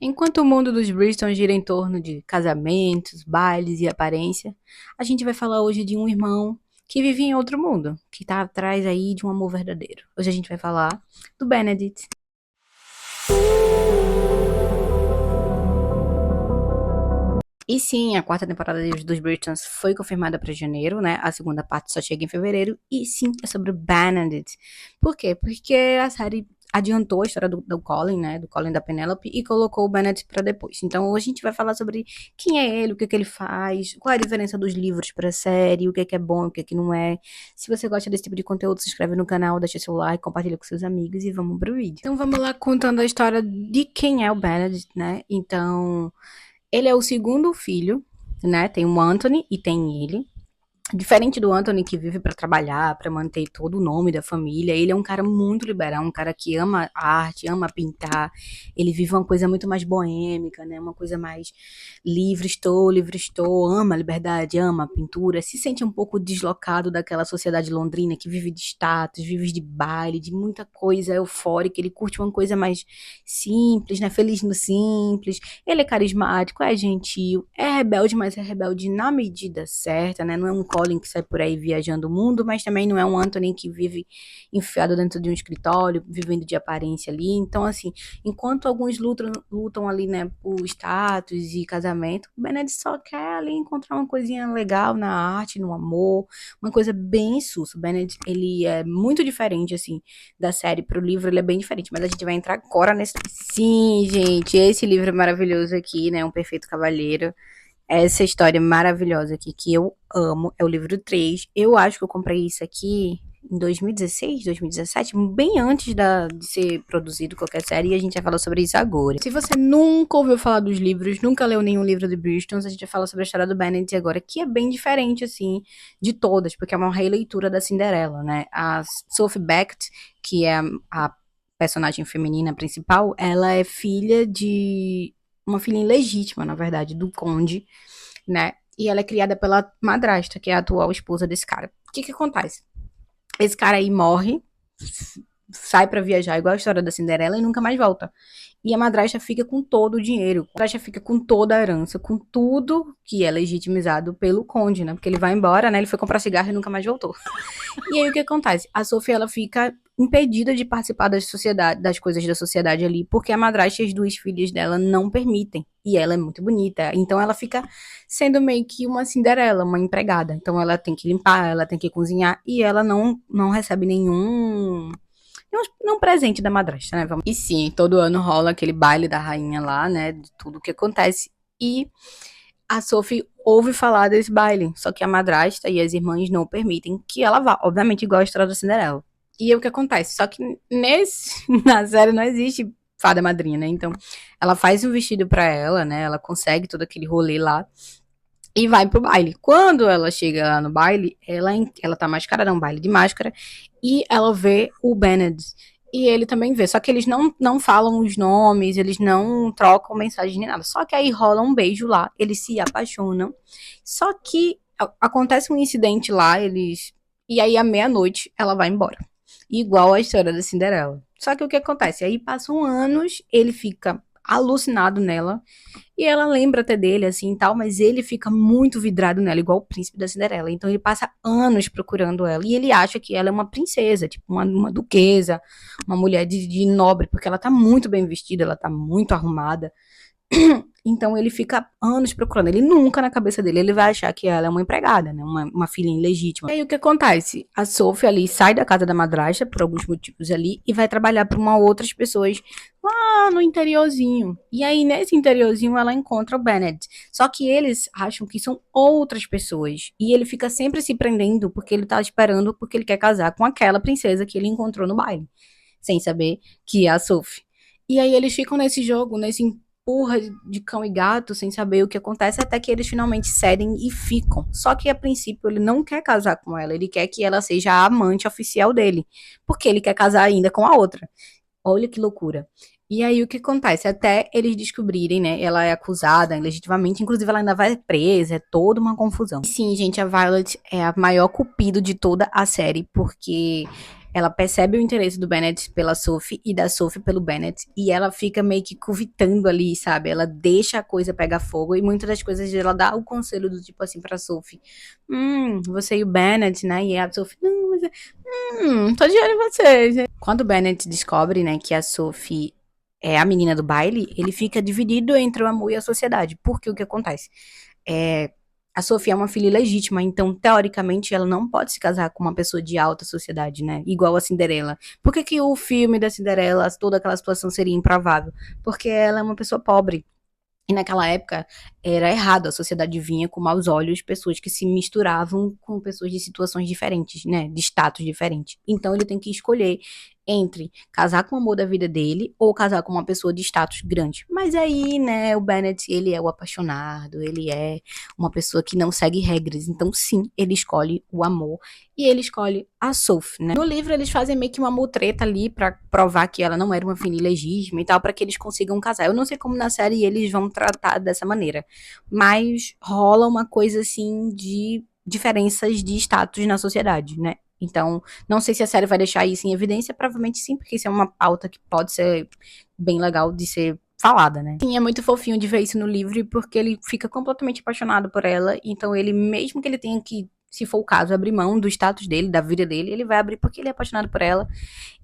Enquanto o mundo dos Bristol gira em torno de casamentos, bailes e aparência, a gente vai falar hoje de um irmão que vive em outro mundo, que tá atrás aí de um amor verdadeiro. Hoje a gente vai falar do Benedict. E sim, a quarta temporada dos Britons foi confirmada para janeiro, né? A segunda parte só chega em fevereiro. E sim, é sobre o Benedict. Por quê? Porque a série adiantou a história do Colin, né? Do Colin da Penelope e colocou o Benedict para depois. Então hoje a gente vai falar sobre quem é ele, o que ele faz, qual é a diferença dos livros para a série, o que é bom, o que não é. Se você gosta desse tipo de conteúdo, se inscreve no canal, deixa seu like, compartilha com seus amigos e vamos pro vídeo. Então vamos lá contando a história de quem é o Benedict, né? Então ele é o segundo filho, né? Tem o Anthony e tem ele. Diferente do Anthony, que vive para trabalhar, para manter todo o nome da família, ele é um cara muito liberal, um cara que ama arte, ama pintar. Ele vive uma coisa muito mais boêmica, né? Uma coisa mais livre estou, ama a liberdade, ama a pintura. Se sente um pouco deslocado daquela sociedade londrina que vive de status, vive de baile, de muita coisa eufórica. Ele curte uma coisa mais simples, né? Feliz no simples. Ele é carismático, é gentil, é rebelde, mas é rebelde na medida certa, né? Não é um Colin que sai por aí viajando o mundo, mas também não é um Anthony que vive enfiado dentro de um escritório, vivendo de aparência ali. Então, assim, enquanto alguns lutam ali, né, por status e casamento, o Benedict só quer ali encontrar uma coisinha legal na arte, no amor, uma coisa bem sus. O Benedict, ele é muito diferente, assim, da série pro livro, ele é bem diferente, mas a gente vai entrar agora nesse. Sim, gente, esse livro é maravilhoso aqui, né? Um Perfeito Cavalheiro. Essa história maravilhosa aqui que eu amo é o livro 3. Eu acho que eu comprei isso aqui em 2016, 2017, bem antes de ser produzido qualquer série, e a gente vai falar sobre isso agora. Se você nunca ouviu falar dos livros, nunca leu nenhum livro do Bristol, a gente vai falar sobre a história do Benedict agora, que é bem diferente, assim, de todas, porque é uma releitura da Cinderela, né? A Sophie Beckett, que é a personagem feminina principal, ela é filha de uma filha ilegítima, na verdade, do conde, né? E ela é criada pela madrasta, que é a atual esposa desse cara. O que acontece? Esse cara aí morre, sai pra viajar, igual a história da Cinderela, e nunca mais volta. E a madrasta fica com todo o dinheiro, a madrasta fica com toda a herança, com tudo que é legitimizado pelo conde, né? Porque ele vai embora, né? Ele foi comprar cigarro e nunca mais voltou. E aí o que acontece? A Sophie, ela fica impedida de participar das sociedade, das coisas da sociedade ali, porque a madrasta e as duas filhas dela não permitem. E ela é muito bonita. Então ela fica sendo meio que uma Cinderela, uma empregada. Então ela tem que limpar, ela tem que cozinhar e ela não recebe nenhum presente da madrasta, né? E sim, todo ano rola aquele baile da rainha lá, né? De tudo que acontece. E a Sophie ouve falar desse baile, só que a madrasta e as irmãs não permitem que ela vá, obviamente igual a história da Cinderela. E aí o que acontece? Só que na série não existe fada madrinha, né? Então, ela faz um vestido pra ela, né? Ela consegue todo aquele rolê lá e vai pro baile. Quando ela chega lá no baile, ela tá mascarada, é um baile de máscara, e ela vê o Benedict. E ele também vê. Só que eles não falam os nomes, eles não trocam mensagem nem nada. Só que aí rola um beijo lá, eles se apaixonam. Só que acontece um incidente lá, eles. E aí, à meia-noite, ela vai embora. Igual a história da Cinderela. Só que o que acontece? Aí passam anos, ele fica alucinado nela. E ela lembra até dele, assim, e tal, mas ele fica muito vidrado nela, igual o príncipe da Cinderela. Então ele passa anos procurando ela. E ele acha que ela é uma princesa, tipo, uma duquesa, uma mulher de nobre, porque ela tá muito bem vestida, ela tá muito arrumada. Então ele fica anos procurando. Ele nunca, na cabeça dele, ele vai achar que ela é uma empregada, né? Uma filha ilegítima. E aí o que acontece? A Sophie ali sai da casa da madrasta, por alguns motivos ali, e vai trabalhar para uma outras pessoas lá no interiorzinho. E aí, nesse interiorzinho, ela encontra o Bennett. Só que eles acham que são outras pessoas. E ele fica sempre se prendendo porque ele tá esperando, porque ele quer casar com aquela princesa que ele encontrou no baile. Sem saber que é a Sophie. E aí eles ficam nesse jogo, nesse empurra de cão e gato, sem saber o que acontece, até que eles finalmente cedem e ficam. Só que a princípio ele não quer casar com ela, ele quer que ela seja a amante oficial dele, porque ele quer casar ainda com a outra. Olha que loucura. E aí o que acontece? Até eles descobrirem, né? Ela é acusada legitimamente, inclusive ela ainda vai presa, é toda uma confusão. E sim, gente, a Violet é a maior cupido de toda a série, porque ela percebe o interesse do Bennett pela Sophie e da Sophie pelo Bennett, e ela fica meio que cuvitando ali, sabe? Ela deixa a coisa pegar fogo, e muitas das coisas ela dá o conselho do tipo assim pra Sophie: você e o Bennett, né? E a Sophie: não, mas tô de olho em vocês. Quando o Bennett descobre, né, que a Sophie é a menina do baile, ele fica dividido entre o amor e a sociedade. Porque o que acontece? É, a Sophie é uma filha ilegítima, então, teoricamente, ela não pode se casar com uma pessoa de alta sociedade, né? Igual a Cinderela. Por que, que o filme da Cinderela, toda aquela situação seria improvável? Porque ela é uma pessoa pobre. E naquela época era errado, a sociedade vinha com maus olhos pessoas que se misturavam com pessoas de situações diferentes, né, de status diferentes. Então ele tem que escolher entre casar com o amor da vida dele ou casar com uma pessoa de status grande. Mas aí, né, o Bennett, ele é o apaixonado, ele é uma pessoa que não segue regras. Então sim, ele escolhe o amor e ele escolhe a Sophie, né? No livro eles fazem meio que uma mutreta ali pra provar que ela não era uma filha ilegítima e tal, pra que eles consigam casar. Eu não sei como na série eles vão tratar dessa maneira, mas rola uma coisa assim de diferenças de status na sociedade, né? Então, não sei se a série vai deixar isso em evidência, provavelmente sim, porque isso é uma pauta que pode ser bem legal de ser falada, né? Sim, é muito fofinho de ver isso no livro, porque ele fica completamente apaixonado por ela, então ele, mesmo que ele tenha que, se for o caso, abrir mão do status dele, da vida dele, ele vai abrir porque ele é apaixonado por ela.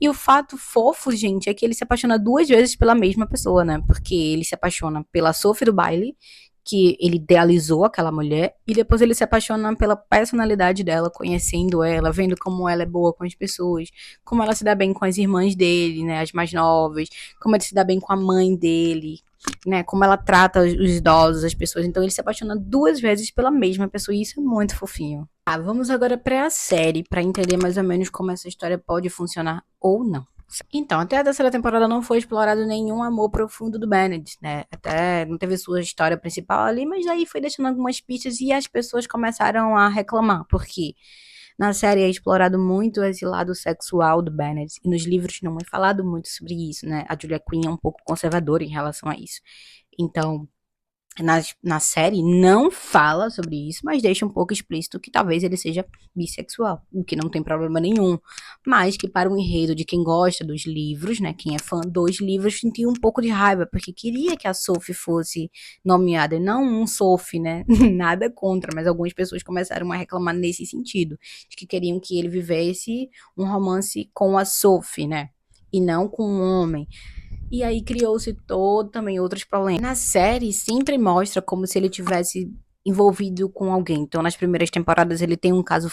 E o fato fofo, gente, é que ele se apaixona duas vezes pela mesma pessoa, né? Porque ele se apaixona pela Sophie do baile, que ele idealizou aquela mulher, e depois ele se apaixona pela personalidade dela, conhecendo ela, vendo como ela é boa com as pessoas, como ela se dá bem com as irmãs dele, né, as mais novas, como ele se dá bem com a mãe dele, né, como ela trata os idosos, as pessoas. Então ele se apaixona duas vezes pela mesma pessoa, e isso é muito fofinho. Ah, vamos agora para a série, para entender mais ou menos como essa história pode funcionar ou não. Então, até a terceira temporada não foi explorado nenhum amor profundo do Benedict, né? Até não teve sua história principal ali, mas aí foi deixando algumas pistas e as pessoas começaram a reclamar, porque na série é explorado muito esse lado sexual do Benedict, e nos livros não é falado muito sobre isso, né? A Julia Quinn é um pouco conservadora em relação a isso. Então, na série não fala sobre isso, mas deixa um pouco explícito que talvez ele seja bissexual, o que não tem problema nenhum. Mas que para o enredo de quem gosta dos livros, né, quem é fã dos livros, sentia um pouco de raiva, porque queria que a Sophie fosse nomeada, e não um Sophie, né? Nada contra, mas algumas pessoas começaram a reclamar nesse sentido, de que queriam que ele vivesse um romance com a Sophie, né? E não com um homem. E aí criou-se todo também outros problemas. Na série sempre mostra como se ele tivesse envolvido com alguém. Então, nas primeiras temporadas ele tem um caso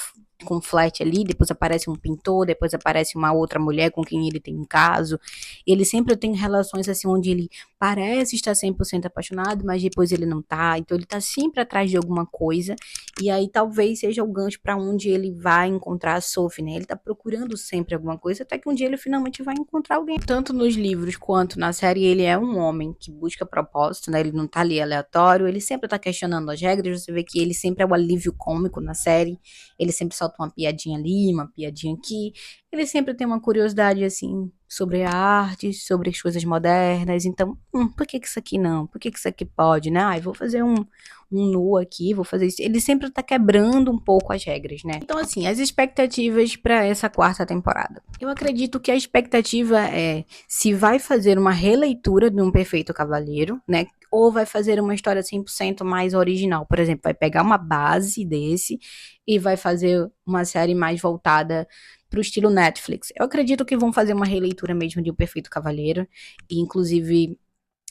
com flat ali, depois aparece um pintor, depois aparece uma outra mulher com quem ele tem um caso. Ele sempre tem relações assim onde ele parece estar 100% apaixonado, mas depois ele não tá. Então ele tá sempre atrás de alguma coisa. E aí talvez seja o gancho para onde ele vai encontrar a Sophie, né? Ele tá procurando sempre alguma coisa, até que um dia ele finalmente vai encontrar alguém. Tanto nos livros quanto na série, ele é um homem que busca propósito, né? Ele não tá ali aleatório, ele sempre tá questionando as regras, você vê que ele sempre é o alívio cômico na série, ele sempre solta uma piadinha ali, uma piadinha aqui, ele sempre tem uma curiosidade, assim, sobre a arte, sobre as coisas modernas, então, por que que isso aqui não? Por que que isso aqui pode, né? Ai, vou fazer um nu aqui, vou fazer isso. Ele sempre tá quebrando um pouco as regras, né? Então, assim, as expectativas para essa quarta temporada. Eu acredito que a expectativa é se vai fazer uma releitura de Um Perfeito Cavaleiro, né? Ou vai fazer uma história 100% mais original. Por exemplo, vai pegar uma base desse e vai fazer uma série mais voltada pro estilo Netflix. Eu acredito que vão fazer uma releitura mesmo de O Perfeito Cavaleiro, e inclusive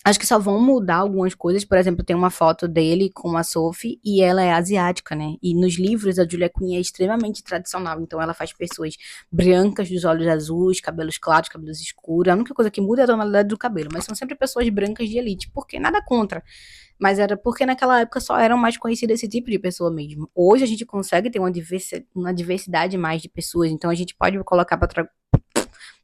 acho que só vão mudar algumas coisas. Por exemplo, tem uma foto dele com a Sophie e ela é asiática, né? E nos livros a Julia Quinn é extremamente tradicional. Então ela faz pessoas brancas, dos olhos azuis, cabelos claros, cabelos escuros. A única coisa que muda é a tonalidade do cabelo, mas são sempre pessoas brancas de elite. Porque nada contra. Mas era porque naquela época só eram mais conhecidas esse tipo de pessoa mesmo. Hoje a gente consegue ter uma diversidade mais de pessoas. Então a gente pode colocar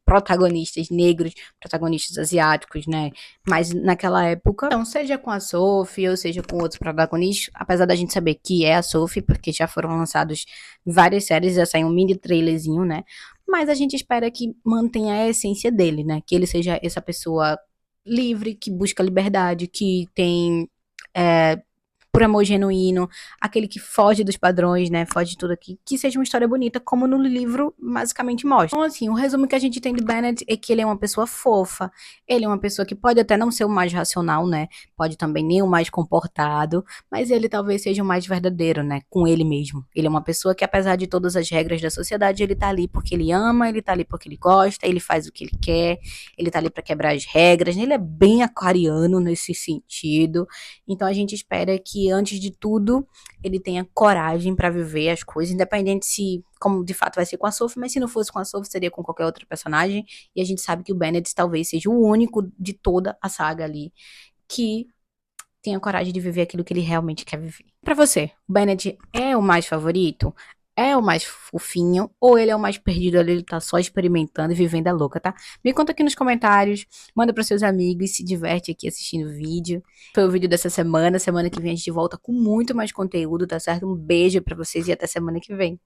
protagonistas negros, protagonistas asiáticos, né? Mas naquela época, então, seja com a Sophie ou seja com outros protagonistas, apesar da gente saber que é a Sophie, porque já foram lançados várias séries, já saiu um mini trailerzinho, né? Mas a gente espera que mantenha a essência dele, né? Que ele seja essa pessoa livre, que busca liberdade, que tem por amor genuíno, aquele que foge dos padrões, né? Foge de tudo aqui, que seja uma história bonita, como no livro basicamente mostra. Então, assim, o resumo que a gente tem de Bennett é que ele é uma pessoa fofa, ele é uma pessoa que pode até não ser o mais racional, né? Pode também nem o mais comportado, mas ele talvez seja o mais verdadeiro, né? Com ele mesmo. Ele é uma pessoa que, apesar de todas as regras da sociedade, ele tá ali porque ele ama, ele tá ali porque ele gosta, ele faz o que ele quer, ele tá ali pra quebrar as regras, né? Ele é bem aquariano nesse sentido. Então a gente espera que, antes de tudo, ele tenha coragem pra viver as coisas, independente se, como de fato vai ser com a Sophie, mas se não fosse com a Sophie, seria com qualquer outro personagem. E a gente sabe que o Bennett talvez seja o único de toda a saga ali que tenha coragem de viver aquilo que ele realmente quer viver. Pra você, o Bennett é o mais favorito? É o mais fofinho? Ou ele é o mais perdido ali, ele tá só experimentando e vivendo a louca, tá? Me conta aqui nos comentários, manda pros seus amigos, se diverte aqui assistindo o vídeo. Foi o vídeo dessa semana, semana que vem a gente volta com muito mais conteúdo, tá certo? Um beijo pra vocês e até semana que vem.